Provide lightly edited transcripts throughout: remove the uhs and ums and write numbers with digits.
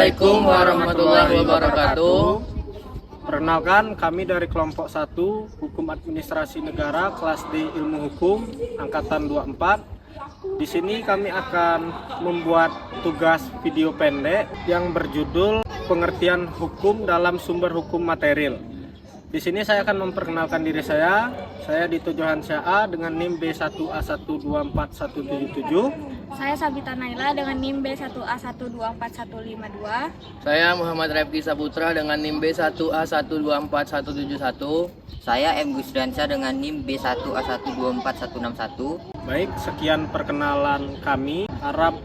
Assalamualaikum warahmatullahi wabarakatuh. Perkenalkan, kami dari kelompok 1 Hukum Administrasi Negara kelas D Ilmu Hukum angkatan 24. Di sini kami akan membuat tugas video pendek yang berjudul Pengertian Hukum dalam Sumber Hukum Material. Di sini saya akan memperkenalkan diri saya. Saya Dito Johansyah A dengan NIM B1A124177. Saya Sabita Naila dengan NIM B1A124152. Saya Muhammad Refki Saputra dengan NIM B1A124171. Saya M. Gusdansyah dengan NIM B1A124161. Baik, sekian perkenalan kami. Harap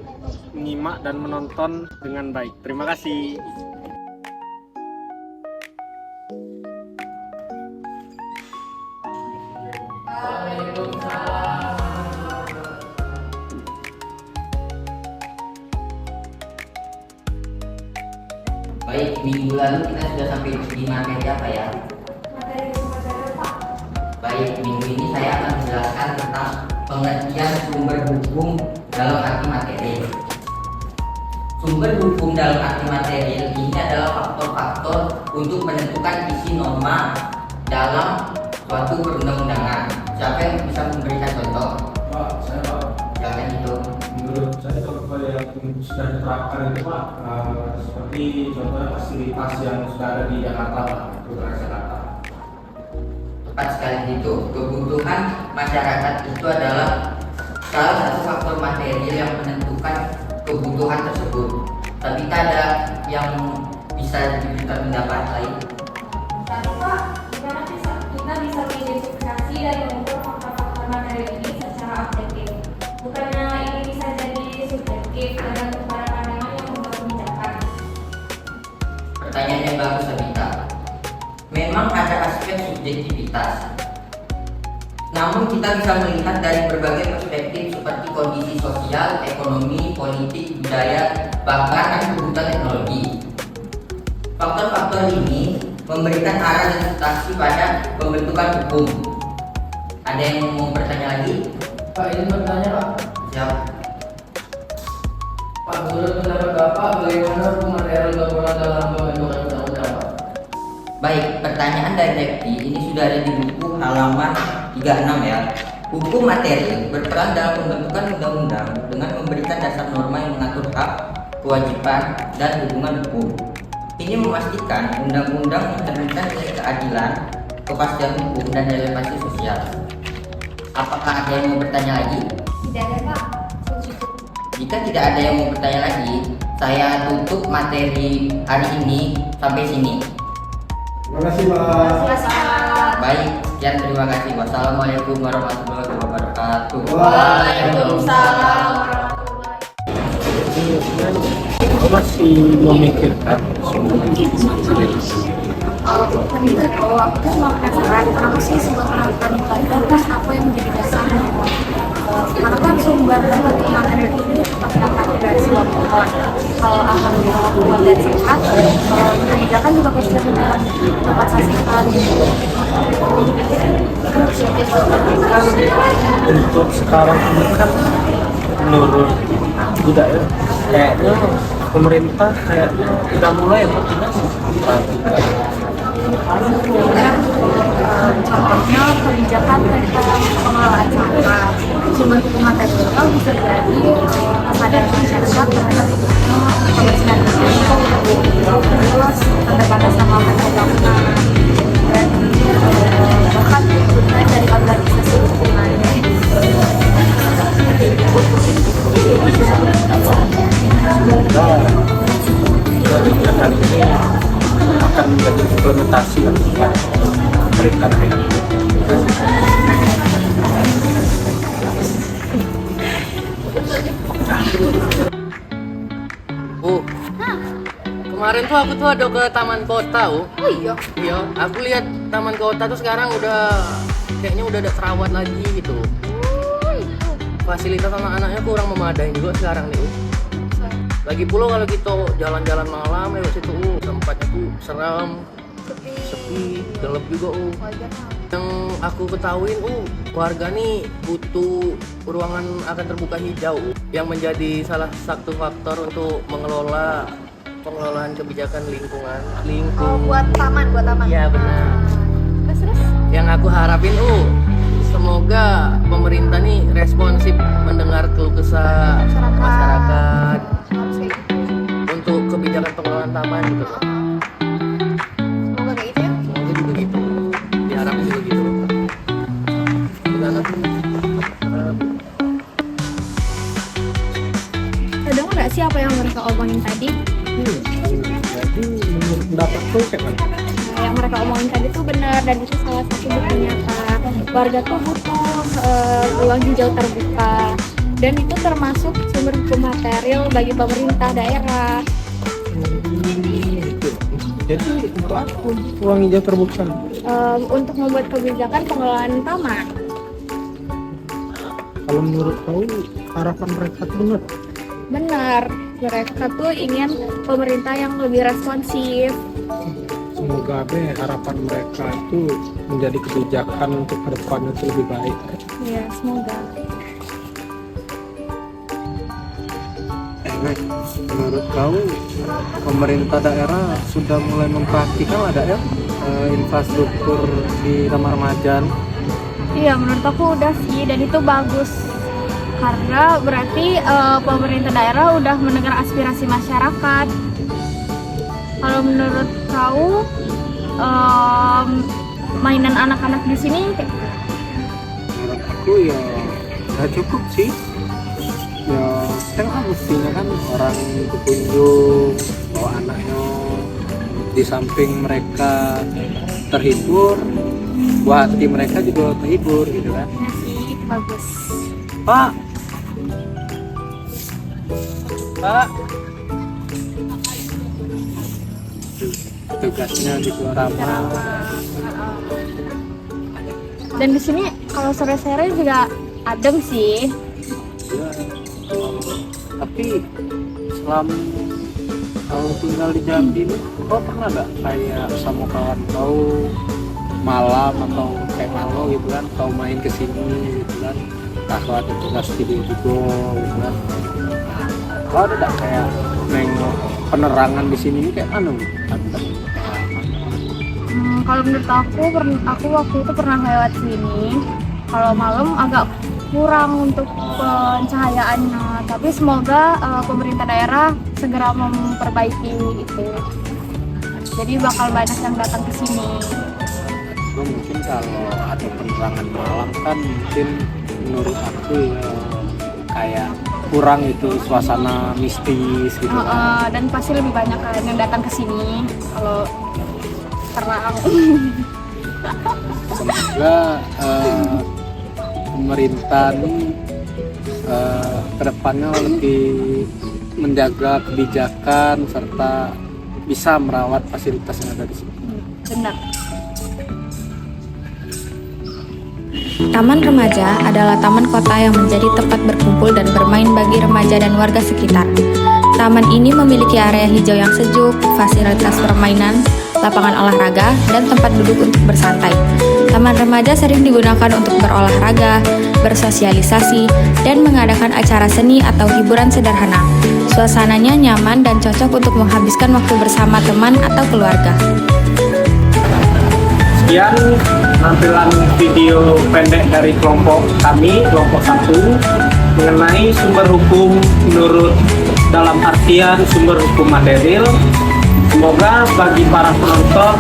menyimak dan menonton dengan baik. Terima kasih. Baik, minggu lalu kita sudah sampai di materi apa ya? Materi sumber Pak. Baik, minggu ini saya akan menjelaskan tentang pengertian sumber hukum dalam arti material. Sumber hukum dalam arti material ini adalah faktor-faktor untuk menentukan isi norma dalam suatu perundang-undangan. Siapa yang bisa memberikan contoh? Pak, saya Pak. Silakan itu. Menurut saya contoh yang sudah diterapkan itu Pak, seperti contohnya fasilitas yang sudah ada di Jakarta Pak, untuk Jakarta. Tepat sekali itu. Kebutuhan masyarakat itu adalah salah satu faktor material yang menentukan kebutuhan tersebut. Tapi ada yang bisa diberikan pendapat lain. Tapi Pak, gimana kita bisa mengidentifikasi dan mengukur faktor-faktor materi ini secara objektif? Bukannya ini bisa jadi subjektif tergantung pada pandangan yang membuat kebijakan. Pertanyaan yang bagus, Sabita. Memang ada aspek subjektivitas. Namun kita bisa melihat dari berbagai perspektif seperti kondisi sosial, ekonomi, politik, budaya, bahkan kebutuhan teknologi. Faktor-faktor ini memberikan arah dan substansi pada pembentukan hukum. Ada yang mau bertanya lagi? Pak, ini bertanya Pak. Siap. Pak, menurut pendapat Bapak, bagaimana hukum material berperan dalam pembentukan undang-undang Pak? Baik, pertanyaan dari Refki ini sudah ada di buku halaman 36 ya. Hukum material berperan dalam pembentukan undang-undang dengan memberikan dasar norma yang mengatur hak, kewajiban, dan hubungan hukum. Ini memastikan undang-undang mencerminkan nilai keadilan, kepastian hukum, dan relevansi sosial. Apakah ada yang mau bertanya lagi? Tidak ada Pak. Cukup. Jika tidak ada yang mau bertanya lagi, saya tutup materi hari ini sampai sini. Terima kasih Pak. Silakan. Baik, sekian terima kasih. Wassalamualaikum warahmatullahi wabarakatuh. Waalaikumsalam. Aku masih memikirkan Kalau aku tuh cuma penasaran, kenapa sih sebuah peraturan itu terus apa yang menjadi dasarnya? Karena kan sumber dari materi ini terdapat dari sebuah pohon. Kalau akan dibuat dan singkat, kebijakan juga pasti dengan tepat sasaran. untuk sekarang ini kan menurut budaya kayaknya pemerintah kayaknya udah mulai vaksinasi. Contohnya kebijakan tentang pengelolaan sampah. Sumber hukum material bisa jadi kesadaran masyarakat terhadap kebersihan lingkungan, terus pendekatan sama pembangunan, dan bahkan kebutuhan dari organisasi lingkungan. Kebijakan ini akan menjadi implementasi oleh pemerintah daerah. Kemarin tuh aku tuh ada ke taman kota Oh iya. Iya, aku lihat taman kota tuh sekarang kayaknya udah ada terawat lagi gitu. Fasilitas anak-anaknya kurang memadai juga sekarang nih. Lagi pula kalau kita jalan-jalan malam lewat situ, tempatnya tuh seram, sepi, gelap juga. Yang aku ketahuin, warga nih butuh ruangan akan terbuka hijau yang menjadi salah satu faktor untuk mengelola pengelolaan kebijakan lingkungan. Buat taman. Iya benar. Terus? Yang aku harapin semoga pemerintah nih responsif mendengar keluh kesah masyarakat Harus kayak gitu. untuk kebijakan pengelolaan taman gitu loh. Semoga kayak gitu ya. Semoga juga gitu. Diharapin juga gitu. Dan aku Dengar nggak sih apa yang mereka omongin tadi? Jadi menurut pendapatku kayak mana? Nah, yang mereka omongin tadi tuh benar dan itu salah satu bukti nyata. Warga tuh butuh ruang hijau terbuka dan itu termasuk sumber hukum material bagi pemerintah daerah. Gitu. Jadi untuk apa ruang hijau terbuka? Untuk membuat kebijakan pengelolaan taman. Kalau menurut kau harapan mereka itu benar? Benar, mereka tuh ingin pemerintah yang lebih responsif. Semoga harapan mereka itu menjadi kebijakan untuk ke depannya itu lebih baik. Ya, semoga. Menurut kau pemerintah daerah sudah mulai memperhatikan ada ya infrastruktur di Taman Remaja? Iya, menurut aku udah sih dan itu bagus. Karena berarti pemerintah daerah udah mendengar aspirasi masyarakat. Kalau menurut kau mainan anak-anak di sini Menurut aku ya udah cukup sih. Ya kan mestinya kan orang berkunjung bawa anaknya, di samping mereka terhibur, buat hati mereka juga terhibur gitu kan. sih bagus. Pak, tugasnya juga ramah. Dan di sini kalau sore-sore juga adem sih. Ya, tapi selama kau tinggal di Jambi ini, kau pernah nggak kayak sama kawan kau malam atau kayak malam gitu kan, kau main ke sini gitu kan, kau ada tugas video juga gitu kan, kau ada nggak kayak nengok penerangan di sini ini kayak mana? Kalau menurut aku waktu itu pernah lewat sini. Kalau malam agak kurang untuk pencahayaannya, tapi semoga pemerintah daerah segera memperbaiki itu. Jadi bakal banyak yang datang ke sini. Mungkin kalau ada penerangan malam kan mungkin menurut aku ya kayak kurang itu suasana mistis gitu kan. Dan pasti lebih banyak kan yang datang ke sini kalau terang. Semoga pemerintah ini kedepannya lebih menjaga kebijakan serta bisa merawat fasilitas yang ada di sini. Benar. Taman Remaja adalah taman kota yang menjadi tempat berkumpul dan bermain bagi remaja dan warga sekitar. Taman ini memiliki area hijau yang sejuk, fasilitas permainan, lapangan olahraga, dan tempat duduk untuk bersantai. Taman Remaja sering digunakan untuk berolahraga, bersosialisasi, dan mengadakan acara seni atau hiburan sederhana. Suasananya nyaman dan cocok untuk menghabiskan waktu bersama teman atau keluarga. Sekian tampilan video pendek dari kelompok kami, kelompok 1, mengenai sumber hukum menurut dalam artian sumber hukum material. Semoga bagi para penonton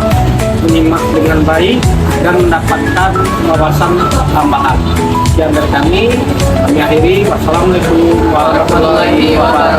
menyimak dengan baik dan mendapatkan wawasan tambahan. Sekian dari kami akhiri. Wassalamualaikum warahmatullahi wabarakatuh.